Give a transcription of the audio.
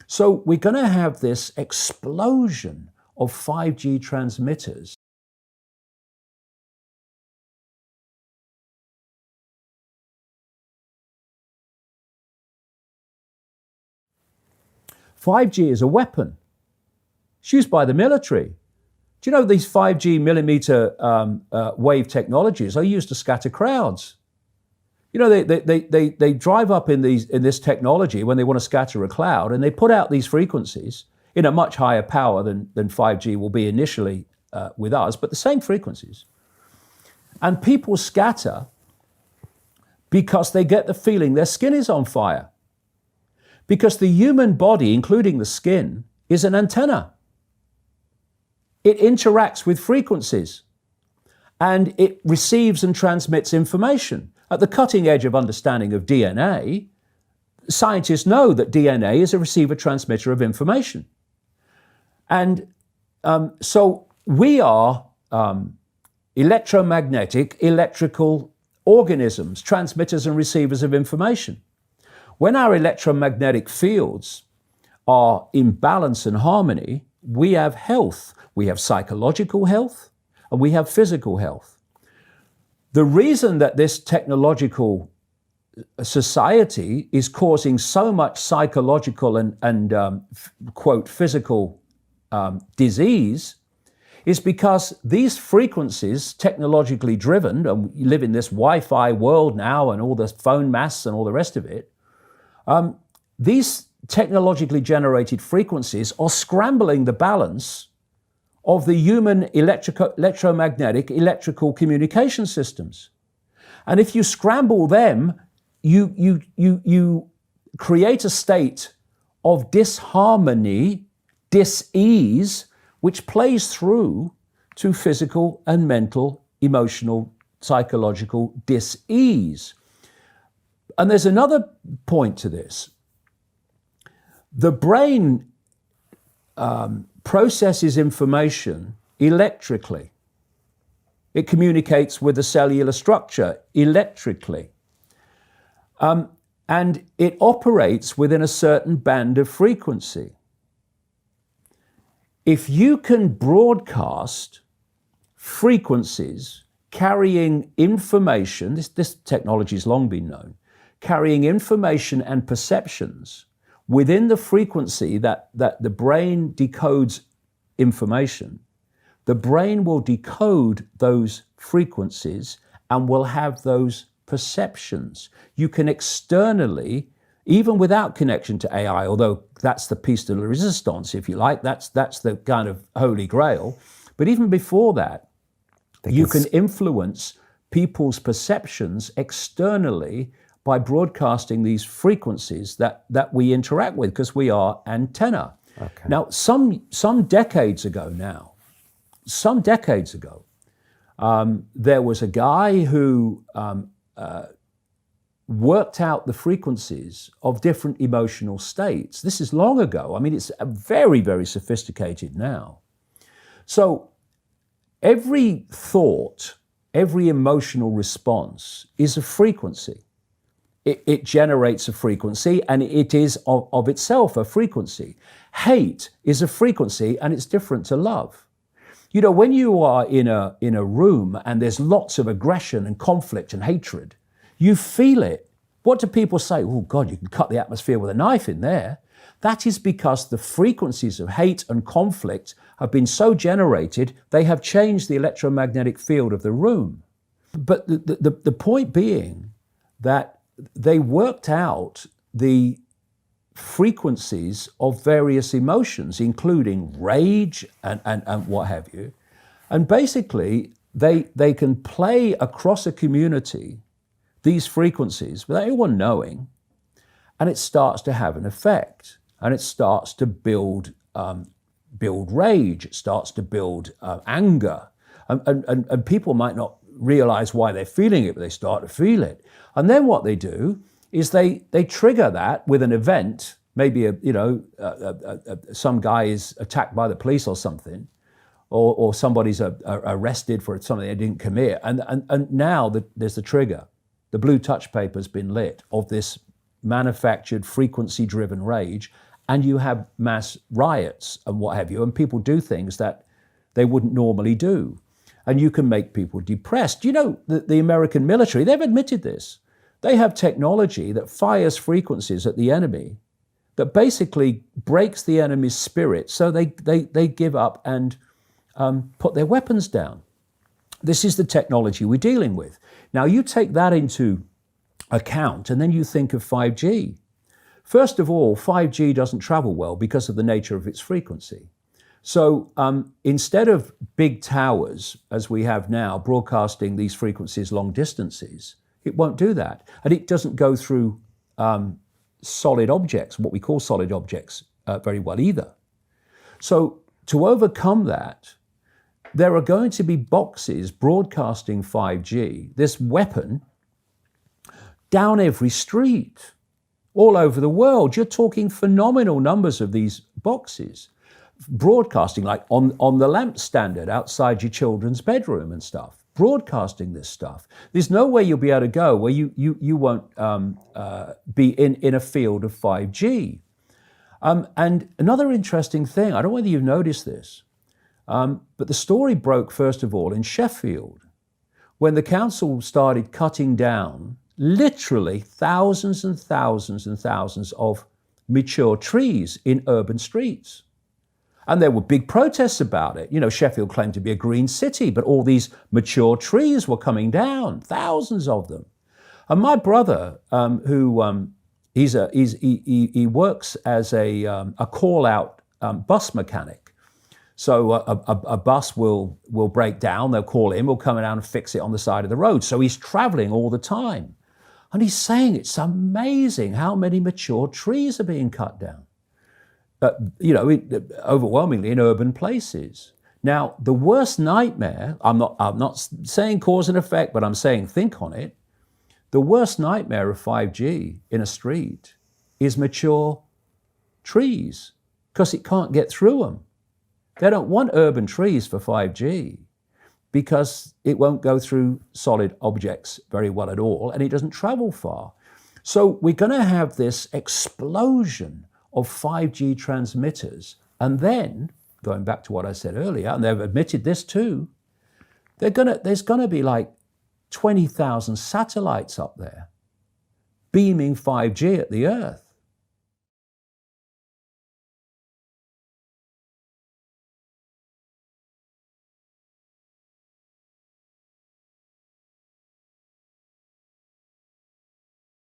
So we're going to have this explosion of 5G transmitters. "5G is a weapon. It's used by the military. Do you know these 5G millimeter wave technologies are used to scatter crowds? You know, they drive up in this technology when they want to scatter a cloud, and they put out these frequencies in a much higher power than 5G will be initially with us, but the same frequencies. And people scatter because they get the feeling their skin is on fire. Because the human body, including the skin, is an antenna. It interacts with frequencies and it receives and transmits information. At the cutting edge of understanding of DNA, scientists know that DNA is a receiver-transmitter of information. And so we are electromagnetic, electrical organisms, transmitters and receivers of information. When our electromagnetic fields are in balance and harmony, we have health. We have psychological health and we have physical health. The reason that this technological society is causing so much psychological and quote, physical disease is because these frequencies, technologically driven, and we live in this Wi-Fi world now and all the phone masts and all the rest of it, these technologically generated frequencies are scrambling the balance of the human electromagnetic electrical communication systems. And if you scramble them, you create a state of disharmony, dis-ease, which plays through to physical and mental, emotional, psychological dis-ease. And there's another point to this. The brain processes information electrically. It communicates with the cellular structure electrically. And it operates within a certain band of frequency. If you can broadcast frequencies carrying information, this technology has long been known, carrying information and perceptions within the frequency that the brain decodes information, the brain will decode those frequencies and will have those perceptions. You can externally, even without connection to AI, although that's the piece de la resistance, if you like, that's the kind of holy grail. But even before that, you can influence people's perceptions externally by broadcasting these frequencies that we interact with, because we are antenna. Okay. Now, some decades ago, there was a guy who worked out the frequencies of different emotional states. This is long ago. I mean, it's very, very sophisticated now. So every thought, every emotional response is a frequency. It generates a frequency, and it is of itself a frequency. Hate is a frequency, and it's different to love. You know, when you are in a room and there's lots of aggression and conflict and hatred, you feel it. What do people say? Oh God, you can cut the atmosphere with a knife in there. That is because the frequencies of hate and conflict have been so generated, they have changed the electromagnetic field of the room. But the point being that they worked out the frequencies of various emotions, including rage and what have you. And basically, they can play across a community these frequencies without anyone knowing, and it starts to have an effect, and it starts to build rage, it starts to build anger, and people might not realize why they're feeling it, but they start to feel it. And then what they do is they trigger that with an event. Maybe some guy is attacked by the police or something, or somebody's arrested for something they didn't commit, and now there's the trigger. The blue touch paper's been lit of this manufactured frequency-driven rage, and you have mass riots and what have you, and people do things that they wouldn't normally do. And you can make people depressed. You know, the American military, they've admitted this. They have technology that fires frequencies at the enemy that basically breaks the enemy's spirit, so they give up and put their weapons down. This is the technology we're dealing with. Now, you take that into account, and then you think of 5G. First of all, 5G doesn't travel well because of the nature of its frequency. So instead of big towers, as we have now, broadcasting these frequencies long distances, it won't do that. And it doesn't go through solid objects, what we call solid objects, very well either. So to overcome that, there are going to be boxes broadcasting 5G, this weapon, down every street, all over the world. You're talking phenomenal numbers of these boxes broadcasting, like on the lamp standard outside your children's bedroom and stuff, broadcasting this stuff. There's no way you'll be able to go where you won't be in a field of 5G. And another interesting thing, I don't know whether you've noticed this, but the story broke, first of all, in Sheffield, when the council started cutting down literally thousands and thousands and thousands of mature trees in urban streets. And there were big protests about it. You know, Sheffield claimed to be a green city, but all these mature trees were coming down, thousands of them. And my brother, he works as a call-out bus mechanic. So a bus will break down, they'll call him, we'll come around and fix it on the side of the road. So he's traveling all the time. And he's saying it's amazing how many mature trees are being cut down. Overwhelmingly in urban places. Now, the worst nightmare, I'm not saying cause and effect, but I'm saying think on it. The worst nightmare of 5G in a street is mature trees, because it can't get through them. They don't want urban trees for 5G because it won't go through solid objects very well at all, and it doesn't travel far. So we're going to have this explosion of 5G transmitters. And then, going back to what I said earlier, and they've admitted this too, there's going to be like 20,000 satellites up there beaming 5G at the Earth.